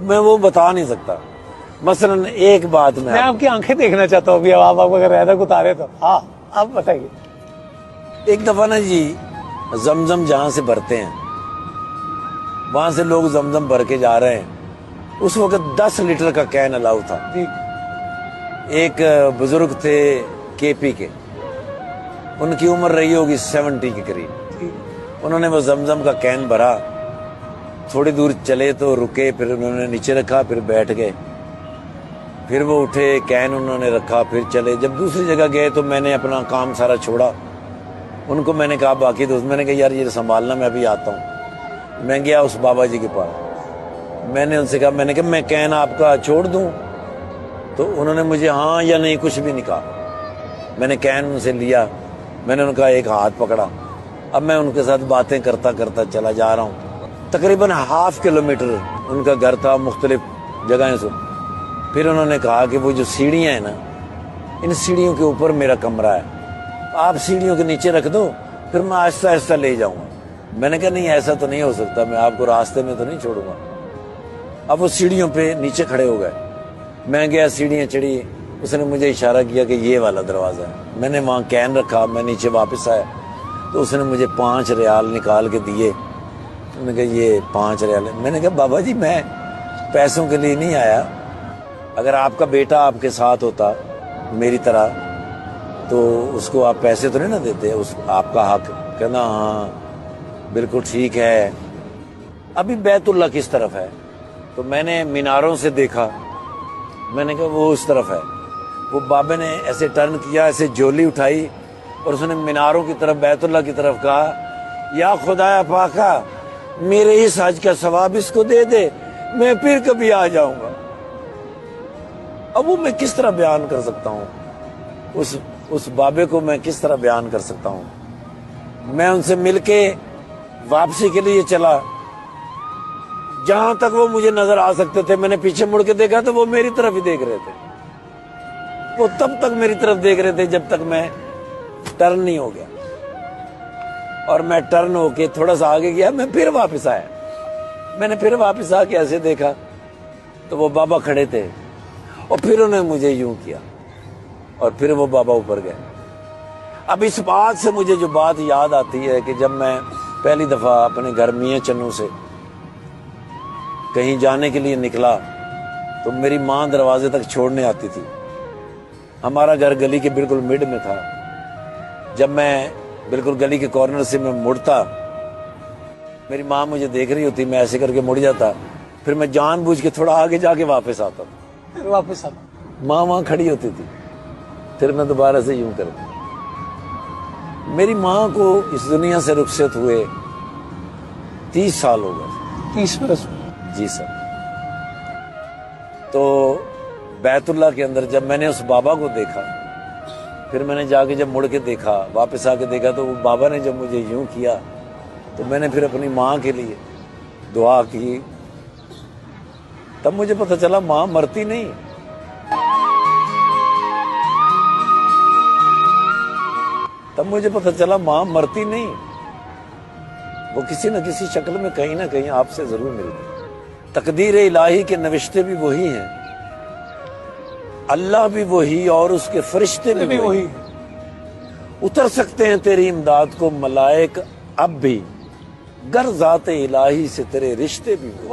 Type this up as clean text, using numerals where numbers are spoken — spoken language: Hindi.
मैं वो बता नहीं सकता। मसलन एक बात मैं आपकी आंखें देखना चाहता हूँ, आप अगर ऐसा उतारे तो। हाँ, आप बताइए। एक दफा ना जी, जमजम जहां से भरते हैं वहां से लोग जमजम भर के जा रहे हैं। उस वक्त 10 लीटर का कैन अलाउ था जी। एक बुजुर्ग थे केपी के, उनकी उम्र रही होगी 70 के करीब। उन्होंने वो जमजम का कैन भरा, थोड़ी दूर चले तो रुके, फिर उन्होंने नीचे रखा, फिर बैठ गए, फिर वो उठे, कैन उन्होंने रखा, फिर चले। जब दूसरी जगह गए तो मैंने अपना काम सारा छोड़ा, उनको मैंने कहा बाकी दोस्त, मैंने कहा यार ये संभालना, मैं अभी आता हूँ। मैं गया उस बाबा जी के पास, मैंने उनसे कहा, मैंने कहा मैं कैन आपका छोड़ दूं? तो उन्होंने मुझे हाँ या नहीं कुछ भी नहीं कहा। मैंने कैन उनसे लिया, मैंने उनका एक हाथ पकड़ा, अब मैं उनके साथ बातें करता करता चला जा रहा हूँ। तकरीबन ½ किलोमीटर उनका घर था, मुख्तलिफ जगह से। फिर उन्होंने कहा कि वो जो सीढ़ियाँ हैं ना, इन सीढ़ियों के ऊपर मेरा कमरा है, आप सीढ़ियों के नीचे रख दो, फिर मैं आहिस्ता आहिस्ता ले जाऊंगा। मैंने कहा नहीं ऐसा तो नहीं हो सकता, मैं आपको रास्ते में तो नहीं छोड़ूंगा। अब वो सीढ़ियों पे नीचे खड़े हो गए, मैं गया, सीढ़ियाँ चढ़ी, उसने मुझे इशारा किया कि ये वाला दरवाज़ा है। मैंने वहाँ कैन रखा, मैं नीचे वापस आया तो उसने मुझे 5 रियाल निकाल के दिए। मैंने कहा ये 5 रियाल है। मैंने कहा बाबा जी मैं पैसों के लिए नहीं आया, अगर आपका बेटा आपके साथ होता मेरी तरह तो उसको आप पैसे तो नहीं ना देते, उस आपका हक। कहना हाँ बिल्कुल ठीक है। अभी बैतुल्ला किस तरफ है? तो मैंने मीनारों से देखा, मैंने कहा वो उस तरफ है। वो बाबे ने ऐसे टर्न किया, ऐसे झोली उठाई और उसने मीनारों की तरफ, बैतुल्ला की तरफ कहा, या खुदाया पाका मेरे इस हज का सवाब इसको दे दे, मैं फिर कभी आ जाऊंगा। अब वो मैं किस तरह बयान कर सकता हूँ, उस बाबे को मैं किस तरह बयान कर सकता हूँ। मैं उनसे मिलके वापसी के लिए चला, जहां तक वो मुझे नजर आ सकते थे। मैंने पीछे मुड़ के देखा तो वो मेरी तरफ ही देख रहे थे, वो तब तक मेरी तरफ देख रहे थे जब तक मैं टर्न नहीं हो गया। और मैं टर्न होके थोड़ा सा आगे गया, मैं फिर वापस आया। मैंने फिर वापस आके ऐसे देखा तो वो बाबा खड़े थे, और फिर उन्होंने मुझे यूं किया और फिर वो बाबा ऊपर गए। अब इस बात से मुझे जो बात याद आती है कि जब मैं पहली दफा अपने घर मियां चन्नू से कहीं जाने के लिए निकला तो मेरी माँ दरवाजे तक छोड़ने आती थी। हमारा घर गली के बिल्कुल मिड में था। जब मैं बिल्कुल गली के कॉर्नर से मैं मुड़ता, मेरी माँ मुझे देख रही होती, मैं ऐसे करके मुड़ जाता, फिर मैं जानबूझ के थोड़ा आगे जाके वापस आता, फिर वापस आता। माँ वहां खड़ी होती थी, फिर मैं दोबारा से यूं करता। मेरी माँ को इस दुनिया से रुखसत हुए 30 साल हो गए। 30 वर्ष? जी सर। तो बैतुल्ला के अंदर जब मैंने उस बाबा को देखा, फिर मैंने जाके जब मुड़ के देखा, वापस आके देखा, तो वो बाबा ने जब मुझे यूं किया तो मैंने फिर अपनी माँ के लिए दुआ की। तब मुझे पता चला माँ मरती नहीं। तब मुझे पता चला माँ मरती नहीं, वो किसी न किसी शक्ल में कहीं ना कहीं आपसे जरूर मिलती। तकदीर इलाही के नविश्ते भी वही हैं, अल्लाह भी वही और उसके फरिश्ते भी वही। उतर सकते हैं तेरी इमदाद को मलाइक अब भी, गर ज़ाते इलाही से तेरे रिश्ते भी वही।